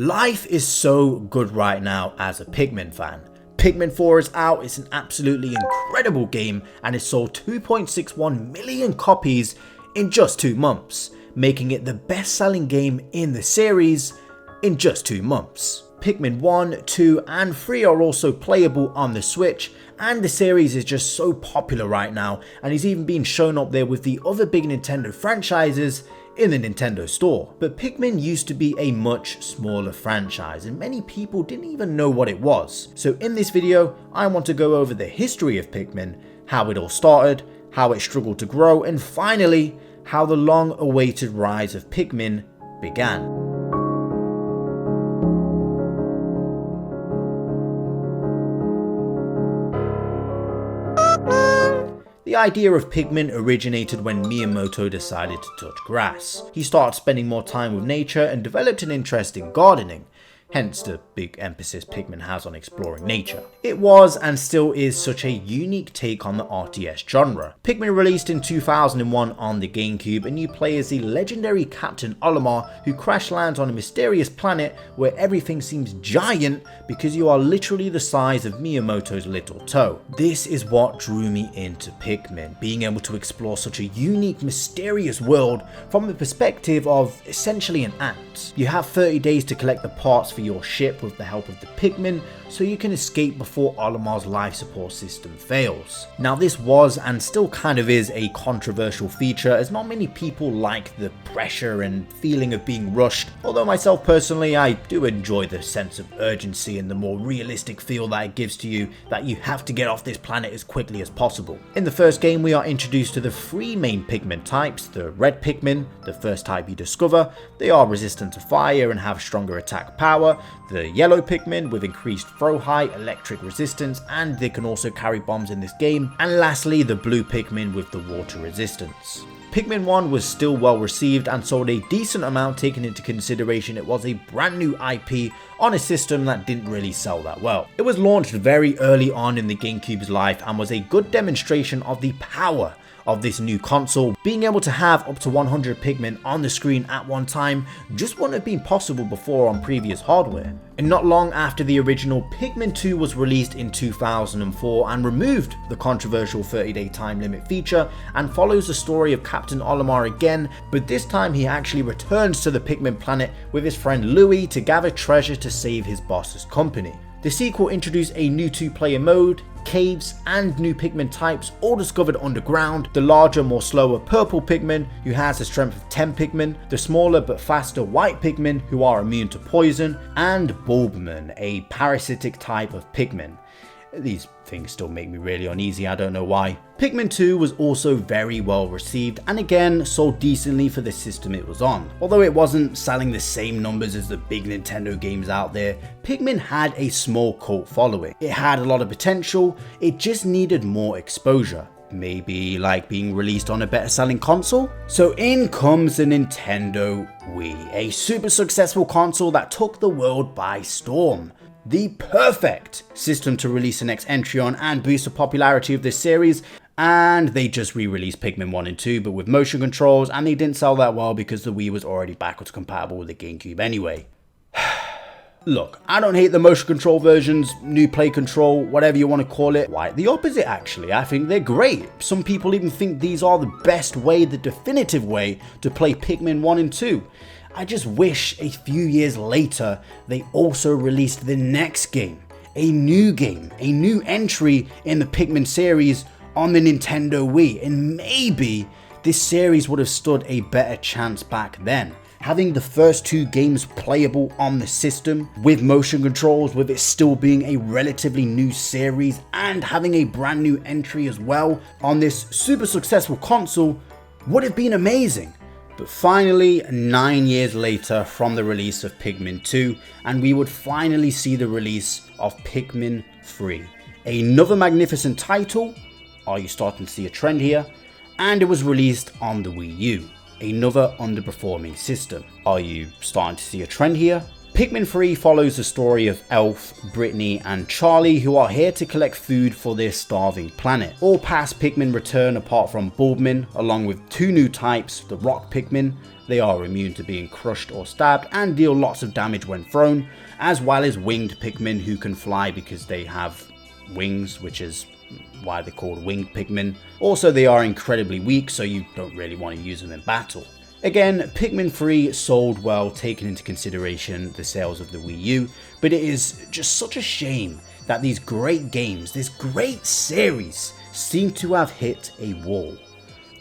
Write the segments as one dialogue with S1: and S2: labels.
S1: Life is so good right now as a Pikmin fan. Pikmin 4 is out, it's an absolutely incredible game and it sold 2.61 million copies in just 2 months, making it the best selling game in the series in just 2 months. Pikmin 1, 2 and 3 are also playable on the Switch, and the series is just so popular right now and is even being shown up there with the other big Nintendo franchises in the Nintendo store. But Pikmin used to be a much smaller franchise and many people didn't even know what it was. So in this video, I want to go over the history of Pikmin, how it all started, how it struggled to grow, and finally, how the long-awaited rise of Pikmin began. The idea of Pikmin originated when Miyamoto decided to touch grass. He started spending more time with nature and developed an interest in gardening, hence the big emphasis Pikmin has on exploring nature. It was and still is such a unique take on the RTS genre. Pikmin released in 2001 on the GameCube, and you play as the legendary Captain Olimar who crash lands on a mysterious planet where everything seems giant because you are literally the size of Miyamoto's little toe. This is what drew me into Pikmin, being able to explore such a unique, mysterious world from the perspective of essentially an ant. You have 30 days to collect the parts for your ship with the help of the Pikmin, so you can escape before Olimar's life support system fails. Now this was and still kind of is a controversial feature, as not many people like the pressure and feeling of being rushed, although myself personally I do enjoy the sense of urgency and the more realistic feel that it gives to you that you have to get off this planet as quickly as possible. In the first game we are introduced to the 3 main Pikmin types. The red Pikmin, the first type you discover, they are resistant to fire and have stronger attack power. The yellow Pikmin with increased throw height, electric resistance, and they can also carry bombs in this game. And lastly, the blue Pikmin with the water resistance. Pikmin 1 was still well received and sold a decent amount, taking into consideration it was a brand new IP on a system that didn't really sell that well. It was launched very early on in the GameCube's life and was a good demonstration of the power of this new console. Being able to have up to 100 Pikmin on the screen at one time just wouldn't have been possible before on previous hardware. And not long after the original, Pikmin 2 was released in 2004 and removed the controversial 30-day time limit feature and follows the story of Captain Olimar again, but this time he actually returns to the Pikmin planet with his friend Louie to gather treasure to save his boss's company. The sequel introduced a new 2-player mode, caves, and new Pikmin types, all discovered underground. The larger, more slower purple Pikmin, who has a strength of 10 Pikmin, the smaller but faster white Pikmin, who are immune to poison, and Bulbman, a parasitic type of Pikmin. These things still make me really uneasy, I don't know why. Pikmin 2 was also very well received and again sold decently for the system it was on. Although it wasn't selling the same numbers as the big Nintendo games out there, Pikmin had a small cult following. It had a lot of potential, it just needed more exposure. Maybe like being released on a better selling console? So in comes the Nintendo Wii, a super successful console that took the world by storm. The perfect system to release the next entry on and boost the popularity of this series, and they just re-released Pikmin 1 and 2 but with motion controls, and they didn't sell that well because the Wii was already backwards compatible with the GameCube anyway. Look, I don't hate the motion control versions, new play control, whatever you want to call it. Quite the opposite actually, I think they're great. Some people even think these are the best way, the definitive way to play Pikmin 1 and 2. I just wish a few years later they also released the next game, a new entry in the Pikmin series on the Nintendo Wii, and maybe this series would have stood a better chance back then. Having the first 2 games playable on the system with motion controls, with it still being a relatively new series and having a brand new entry as well on this super successful console would have been amazing. But finally, 9 years later from the release of Pikmin 2, and we would finally see the release of Pikmin 3. Another magnificent title. Are you starting to see a trend here? And it was released on the Wii U. Another underperforming system. Are you starting to see a trend here? Pikmin 3 follows the story of Elf, Brittany and Charlie, who are here to collect food for their starving planet. All past Pikmin return apart from Bulbmin, along with 2 new types, the Rock Pikmin. They are immune to being crushed or stabbed and deal lots of damage when thrown, as well as Winged Pikmin who can fly because they have wings, which is why they're called Winged Pikmin. Also, they are incredibly weak, so you don't really want to use them in battle. Again, Pikmin 3 sold well, taking into consideration the sales of the Wii U, but it is just such a shame that these great games, this great series, seem to have hit a wall.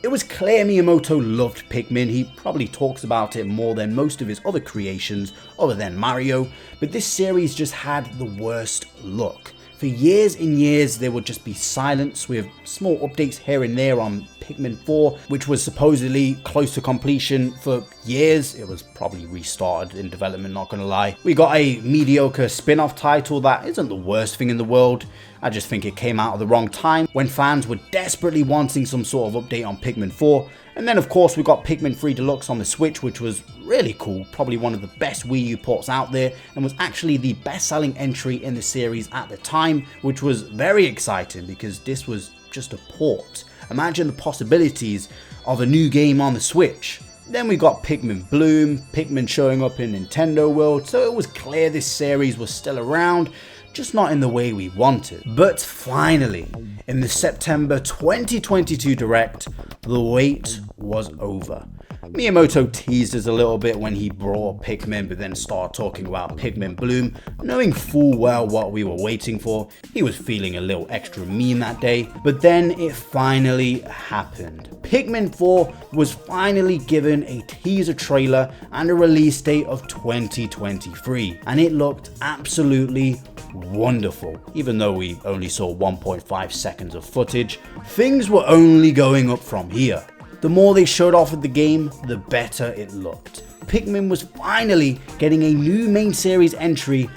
S1: It was clear Miyamoto loved Pikmin. He probably talks about it more than most of his other creations other than Mario, but this series just had the worst luck. For years and years there would just be silence with small updates here and there on Pikmin 4, which was supposedly close to completion for years. It was probably restarted in development, not gonna lie. We got a mediocre spin-off title that isn't the worst thing in the world. I just think it came out at the wrong time when fans were desperately wanting some sort of update on Pikmin 4. And then of course we got Pikmin 3 Deluxe on the Switch, which was really cool, probably one of the best Wii U ports out there, and was actually the best selling entry in the series at the time, which was very exciting because this was just a port. Imagine the possibilities of a new game on the Switch. Then we got Pikmin Bloom, Pikmin showing up in Nintendo World, so it was clear this series was still around, just not in the way we wanted. But finally, in the September 2022 Direct, the wait was over. Miyamoto teased us a little bit when he brought up Pikmin, but then started talking about Pikmin Bloom, knowing full well what we were waiting for. He was feeling a little extra mean that day, but then it finally happened. Pikmin 4 was finally given a teaser trailer and a release date of 2023, and it looked absolutely wonderful. Even though we only saw 1.5 seconds of footage, things were only going up from here. The more they showed off of the game, the better it looked. Pikmin was finally getting a new main series entry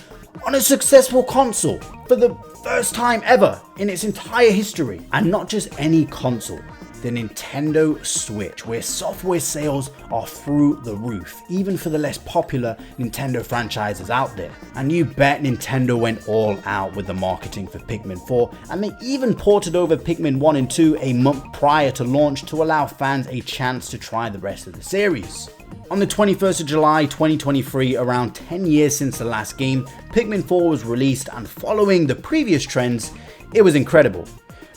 S1: on a successful console for the first time ever in its entire history. And not just any console, the Nintendo Switch, where software sales are through the roof, even for the less popular Nintendo franchises out there. And you bet Nintendo went all out with the marketing for Pikmin 4, and they even ported over Pikmin 1 and 2 a month prior to launch to allow fans a chance to try the rest of the series. On the 21st of July 2023, around 10 years since the last game, Pikmin 4 was released, and following the previous trends, it was incredible.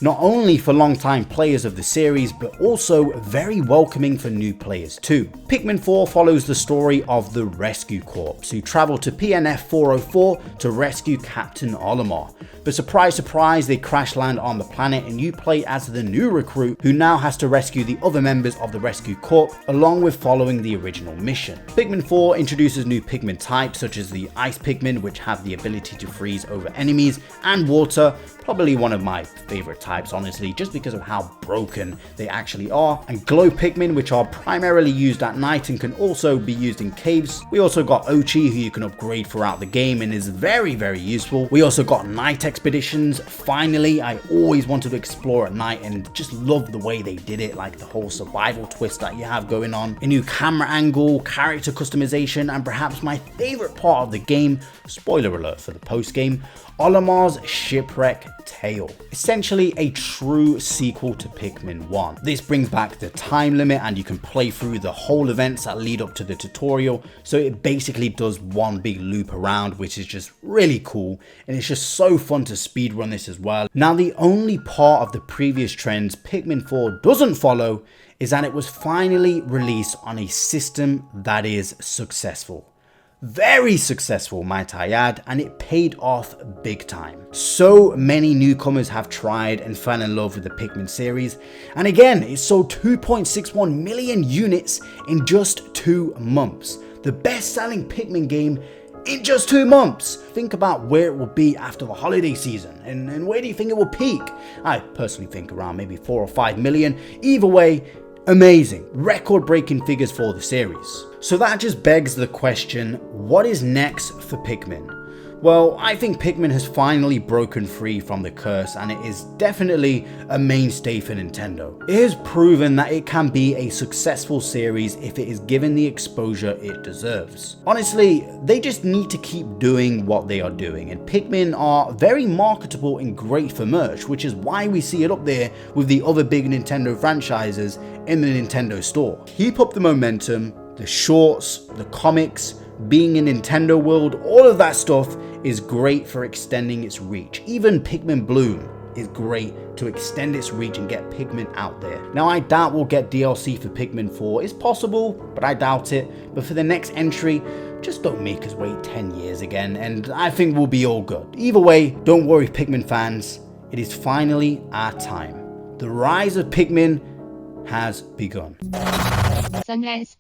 S1: Not only for long-time players of the series, but also very welcoming for new players too. Pikmin 4 follows the story of the Rescue Corps, who travel to PNF 404 to rescue Captain Olimar. But surprise surprise, they crash land on the planet and you play as the new recruit who now has to rescue the other members of the Rescue Corps, along with following the original mission. Pikmin 4 introduces new Pikmin types such as the Ice Pikmin, which have the ability to freeze over enemies, and Water, probably one of my favorite types honestly, just because of how broken they actually are, and Glow Pikmin, which are primarily used at night and can also be used in caves. We also got Ochi, who you can upgrade throughout the game and is very useful. We also got Night Expeditions. Finally, I always wanted to explore at night and just love the way they did it, like the whole survival twist that you have going on, a new camera angle, character customization, and perhaps my favorite part of the game, spoiler alert for the post game, Olimar's Shipwreck Tale. Essentially a true sequel to Pikmin 1. This brings back the time limit and you can play through the whole events that lead up to the tutorial, so it basically does one big loop around, which is just really cool, and it's just so fun to speedrun this as well. Now, the only part of the previous trends Pikmin 4 doesn't follow is that it was finally released on a system that is successful. Very successful, might I add, and it paid off big time. So many newcomers have tried and fell in love with the Pikmin series, and again, it sold 2.61 million units in just 2 months. The best-selling Pikmin game in just 2 months. Think about where it will be after the holiday season, and where do you think it will peak? I personally think around maybe 4 or 5 million. Either way, amazing, record-breaking figures for the series. So that just begs the question, what is next for Pikmin? Well, I think Pikmin has finally broken free from the curse, and it is definitely a mainstay for Nintendo. It has proven that it can be a successful series if it is given the exposure it deserves. Honestly, they just need to keep doing what they are doing, and Pikmin are very marketable and great for merch, which is why we see it up there with the other big Nintendo franchises in the Nintendo store. Keep up the momentum, the shorts, the comics, being in Nintendo World, all of that stuff is great for extending its reach. Even Pikmin Bloom is great to extend its reach and get Pikmin out there. Now, I doubt we'll get DLC for Pikmin 4. It's possible, but I doubt it. But for the next entry, just don't make us wait 10 years again, and I think we'll be all good. Either way, don't worry Pikmin fans, it is finally our time. The rise of Pikmin has begun.
S2: Sunrise.